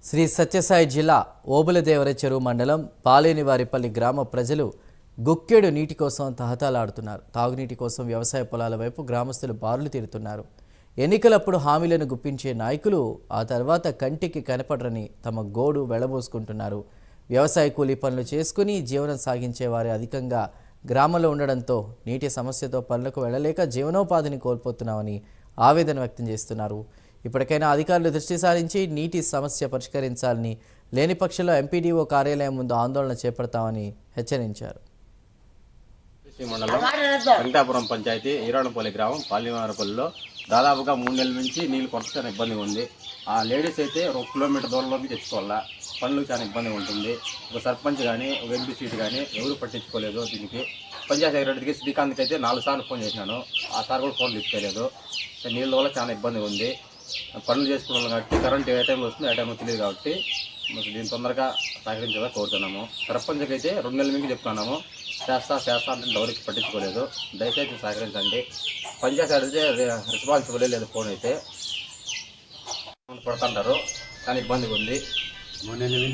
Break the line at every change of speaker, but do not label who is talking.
శ్రీ సత్యసాయి జిల్లా ఓబులదేవర చెరువు మండలం పాలేనివారిపల్లి గ్రామ ప్రజలు గుక్కెడు నీటి కోసం తహతలాడుతున్నారు. తాగునీటి కోసం వ్యవసాయ పొలాల వైపు గ్రామస్తులు బారులు తీరుతున్నారు. ఎన్నికలప్పుడు హామీలను గుప్పించే నాయకులు ఆ తర్వాత కంటికి కనపడరని తమ గోడు వెళ్లబోసుకుంటున్నారు. వ్యవసాయ కూలీ పనులు చేసుకుని జీవనం సాగించే వారే అధికంగా గ్రామంలో ఉండడంతో నీటి సమస్యతో పనులకు వెళ్లలేక జీవనోపాధిని కోల్పోతున్నామని ఆవేదన వ్యక్తం చేస్తున్నారు. ఇప్పటికైనా అధికారులు దృష్టి సారించి నీటి సమస్య పరిష్కరించాలని, లేని పక్షంలో ఎంపీడీఓ కార్యాలయం ముందు ఆందోళన చేపడతామని హెచ్చరించారు.
మండలం వెంకటాపురం పంచాయతీ ఈరాడపల్లి గ్రామం పాలివారపల్లిలో దాదాపుగా 3 నెలల నుంచి నీళ్ళు కొరత చాలా ఇబ్బందిగా ఉంది. ఆ లేడీస్ అయితే 1 కిలోమీటర్ దూరంలోకి తెచ్చుకోవాలా, పనులు చాలా ఇబ్బందిగా ఉంటుంది. ఒక సర్పంచ్ కానీ ఒక ఎంపీ సీట్ కానీ ఎవరు పట్టించుకోలేదు. దీనికి పంచాయతీ సెక్రటరీకి శ్రీకాంత్కి అయితే 4 సార్లు ఫోన్ చేసినాను, ఆ సార్ కూడా ఫోన్ లిఫ్ట్ చేయలేదు. నీళ్ళ వల్ల చాలా ఇబ్బందిగా ఉంది. పనులు చేసుకున్నాం కాబట్టి కరెంట్ ఏ టైంలో వస్తుంది ఏ టైంలో తెలియదు కాబట్టి దీన్ని తొందరగా సహకరించాలని కోరుతున్నాము. సర్పంచ్కి అయితే 2 నెలల నుంచి చెప్తున్నాము, చేస్తా అంటే ఎవరికి పట్టించుకోలేదు. దయచేసి సహకరించండి. పంచాయతీ అడిగితే రెస్పాన్సిబుల్ లేదు, ఫోన్ అయితే పడుతుంటారు, కానీ ఇబ్బందిగా ఉంది. 3 నెలల